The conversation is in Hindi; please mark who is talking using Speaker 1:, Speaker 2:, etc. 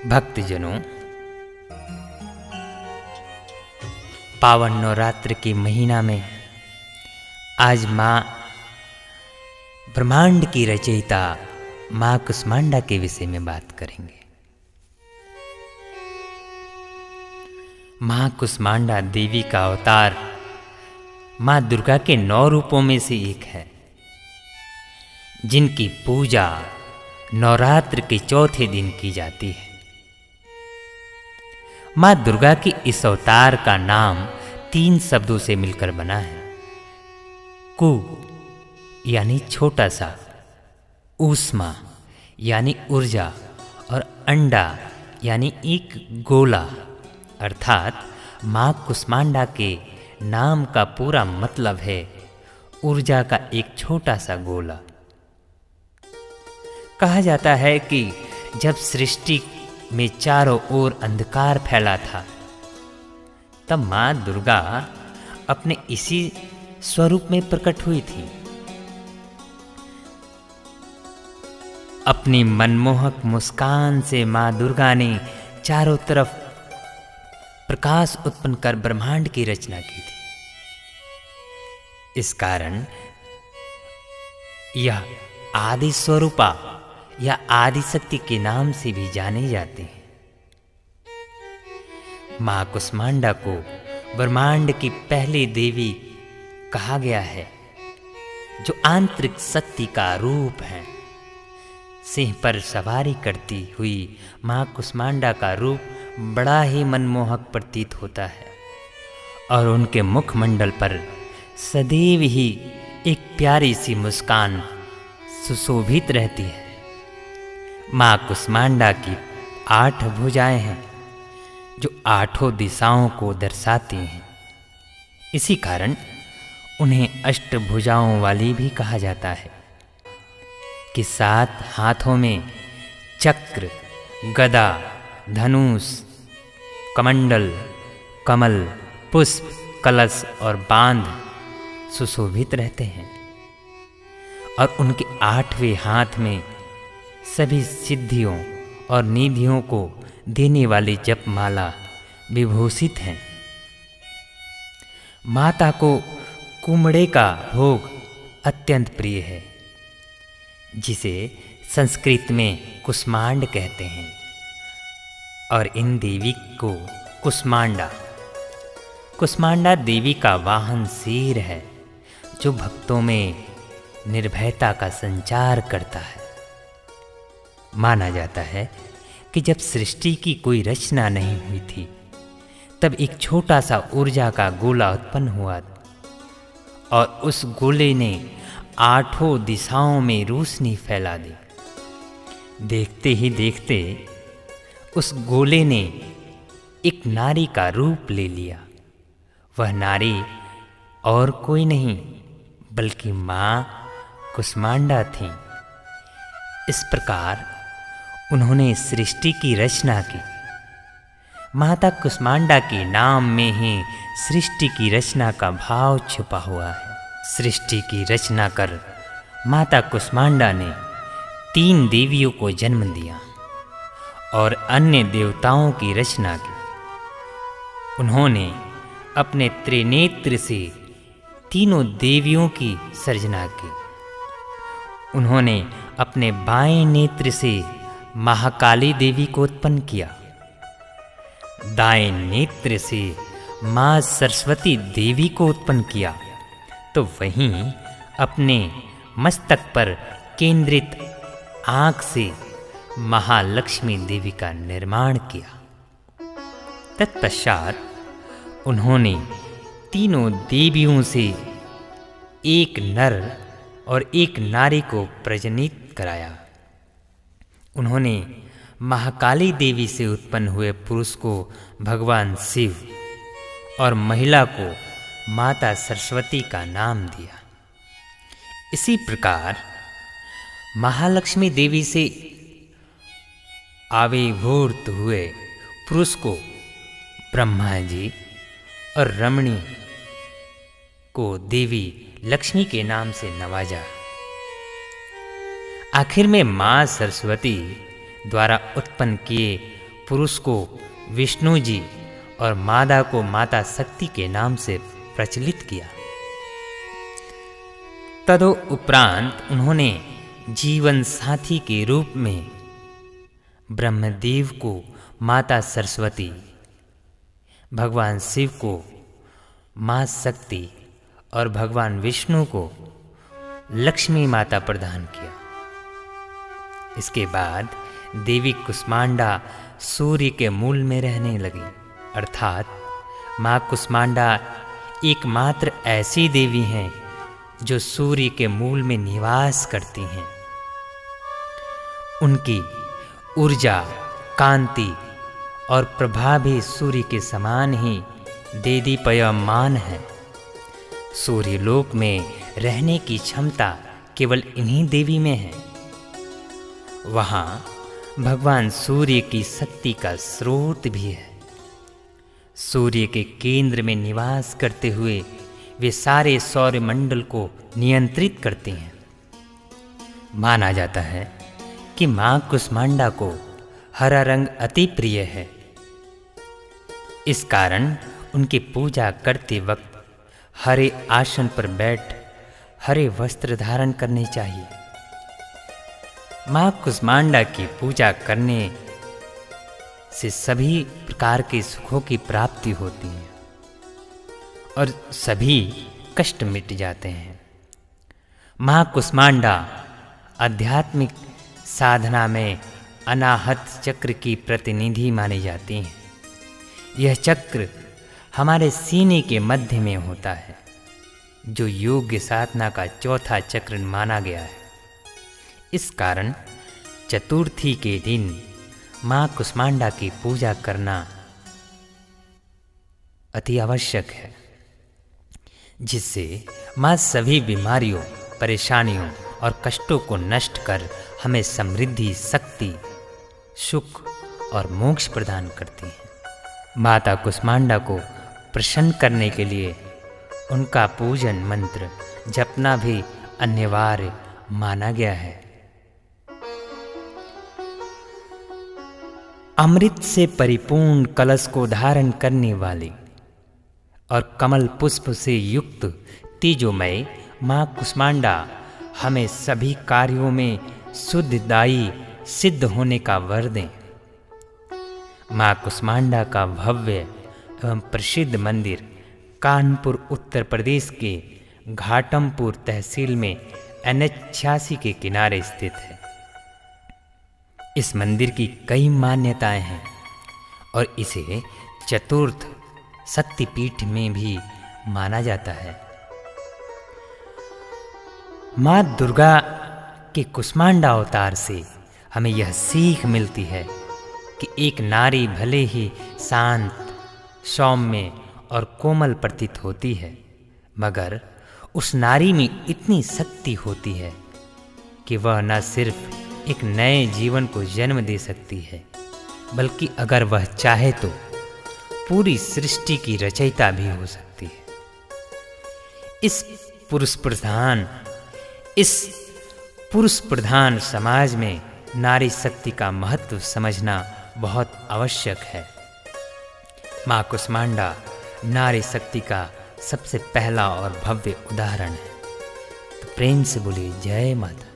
Speaker 1: भक्तजनों, पावन नवरात्र के महीना में आज माँ ब्रह्मांड की रचयिता माँ कुष्मांडा के विषय में बात करेंगे। माँ कुष्मांडा देवी का अवतार माँ दुर्गा के 9 रूपों में से एक है, जिनकी पूजा नवरात्र के चौथे दिन की जाती है। माँ दुर्गा की इस अवतार का नाम 3 शब्दों से मिलकर बना है। कु यानी छोटा सा, ऊष्मा यानी ऊर्जा, और अंडा यानी एक गोला। अर्थात माँ कुष्मांडा के नाम का पूरा मतलब है ऊर्जा का एक छोटा सा गोला। कहा जाता है कि जब सृष्टि में चारों ओर अंधकार फैला था, तब माँ दुर्गा अपने इसी स्वरूप में प्रकट हुई थी। अपनी मनमोहक मुस्कान से माँ दुर्गा ने चारों तरफ प्रकाश उत्पन्न कर ब्रह्मांड की रचना की थी। इस कारण यह आदि स्वरूपा या आदि शक्ति के नाम से भी जाने जाते हैं। माँ कुष्मांडा को ब्रह्मांड की पहली देवी कहा गया है, जो आंतरिक शक्ति का रूप है। सिंह पर सवारी करती हुई माँ कुष्मांडा का रूप बड़ा ही मनमोहक प्रतीत होता है, और उनके मुखमंडल पर सदैव ही एक प्यारी सी मुस्कान सुशोभित रहती है। माँ कुष्मांडा की 8 भुजाएं हैं, जो 8 दिशाओं को दर्शाती हैं। इसी कारण उन्हें अष्टभुजाओं वाली भी कहा जाता है कि 7 हाथों में चक्र, गदा, धनुष, कमंडल, कमल, पुष्प, कलश और बांध सुशोभित रहते हैं, और उनके 8वें हाथ में सभी सिद्धियों और निधियों को देने वाली जपमाला विभूषित हैं। माता को कुमड़े का भोग अत्यंत प्रिय है, जिसे संस्कृत में कुष्मांड कहते हैं, और इन देवी को कुष्मांडा देवी का वाहन शेर है, जो भक्तों में निर्भयता का संचार करता है। माना जाता है कि जब सृष्टि की कोई रचना नहीं हुई थी, तब एक छोटा सा ऊर्जा का गोला उत्पन्न हुआ, और उस गोले ने 8 दिशाओं में रोशनी फैला दी। देखते ही देखते उस गोले ने एक नारी का रूप ले लिया। वह नारी और कोई नहीं बल्कि माँ कुष्मांडा थी। इस प्रकार उन्होंने सृष्टि की रचना की। माता कुष्मांडा के नाम में ही सृष्टि की रचना का भाव छुपा हुआ है। सृष्टि की रचना कर माता कुष्मांडा ने 3 देवियों को जन्म दिया और अन्य देवताओं की रचना की। उन्होंने अपने त्रिनेत्र से तीनों देवियों की सर्जना की। उन्होंने अपने बाएं नेत्र से महाकाली देवी को उत्पन्न किया, दाएं नेत्र से माँ सरस्वती देवी को उत्पन्न किया, तो वहीं अपने मस्तक पर केंद्रित आँख से महालक्ष्मी देवी का निर्माण किया। तत्पश्चात उन्होंने तीनों देवियों से एक नर और एक नारी को प्रजनित कराया। उन्होंने महाकाली देवी से उत्पन्न हुए पुरुष को भगवान शिव और महिला को माता सरस्वती का नाम दिया। इसी प्रकार महालक्ष्मी देवी से आविर्भूत हुए पुरुष को ब्रह्मा जी और रमणी को देवी लक्ष्मी के नाम से नवाजा। आखिर में माँ सरस्वती द्वारा उत्पन्न किए पुरुष को विष्णु जी और मादा को माता शक्ति के नाम से प्रचलित किया। तदुपरांत उन्होंने जीवन साथी के रूप में ब्रह्मदेव को माता सरस्वती, भगवान शिव को माँ शक्ति और भगवान विष्णु को लक्ष्मी माता प्रदान किया। इसके बाद देवी कुष्मांडा सूर्य के मूल में रहने लगी, अर्थात माँ कुष्मांडा एकमात्र ऐसी देवी हैं जो सूर्य के मूल में निवास करती हैं। उनकी ऊर्जा, कांति और प्रभा भी सूर्य के समान ही देदीप्यमान है। सूर्यलोक में रहने की क्षमता केवल इन्हीं देवी में है। वहाँ भगवान सूर्य की शक्ति का स्रोत भी है। सूर्य के केंद्र में निवास करते हुए वे सारे सौरमंडल को नियंत्रित करते हैं। माना जाता है कि माँ कुष्मांडा को हरा रंग अति प्रिय है। इस कारण उनकी पूजा करते वक्त हरे आसन पर बैठ हरे वस्त्र धारण करने चाहिए। माँ कुष्मांडा की पूजा करने से सभी प्रकार के सुखों की प्राप्ति होती है और सभी कष्ट मिट जाते हैं। माँ कुष्मांडा आध्यात्मिक साधना में अनाहत चक्र की प्रतिनिधि मानी जाती हैं। यह चक्र हमारे सीने के मध्य में होता है, जो योग्य साधना का चौथा चक्र माना गया है। इस कारण चतुर्थी के दिन माँ कुष्मांडा की पूजा करना अति आवश्यक है, जिससे माँ सभी बीमारियों, परेशानियों और कष्टों को नष्ट कर हमें समृद्धि, शक्ति, सुख और मोक्ष प्रदान करती है। माता कुष्मांडा को प्रसन्न करने के लिए उनका पूजन मंत्र जपना भी अनिवार्य माना गया है। अमृत से परिपूर्ण कलश को धारण करने वाली और कमल पुष्प से युक्त तेजोमय माँ कुष्मांडा हमें सभी कार्यों में शुद्धदायी सिद्ध होने का वर दें। माँ कुष्मांडा का भव्य एवं प्रसिद्ध मंदिर कानपुर उत्तर प्रदेश के घाटमपुर तहसील में NH86 के किनारे स्थित है। इस मंदिर की कई मान्यताएं हैं और इसे चतुर्थ शक्तिपीठ में भी माना जाता है। माँ दुर्गा के कुष्मांडा अवतार से हमें यह सीख मिलती है कि एक नारी भले ही शांत, सौम्य और कोमल प्रतीत होती है, मगर उस नारी में इतनी शक्ति होती है कि वह न सिर्फ एक नए जीवन को जन्म दे सकती है, बल्कि अगर वह चाहे तो पूरी सृष्टि की रचयिता भी हो सकती है। इस पुरुष प्रधान समाज में नारी शक्ति का महत्व समझना बहुत आवश्यक है। माँ कुष्मांडा नारी शक्ति का सबसे पहला और भव्य उदाहरण है। तो प्रेम से बोलिए जय माता।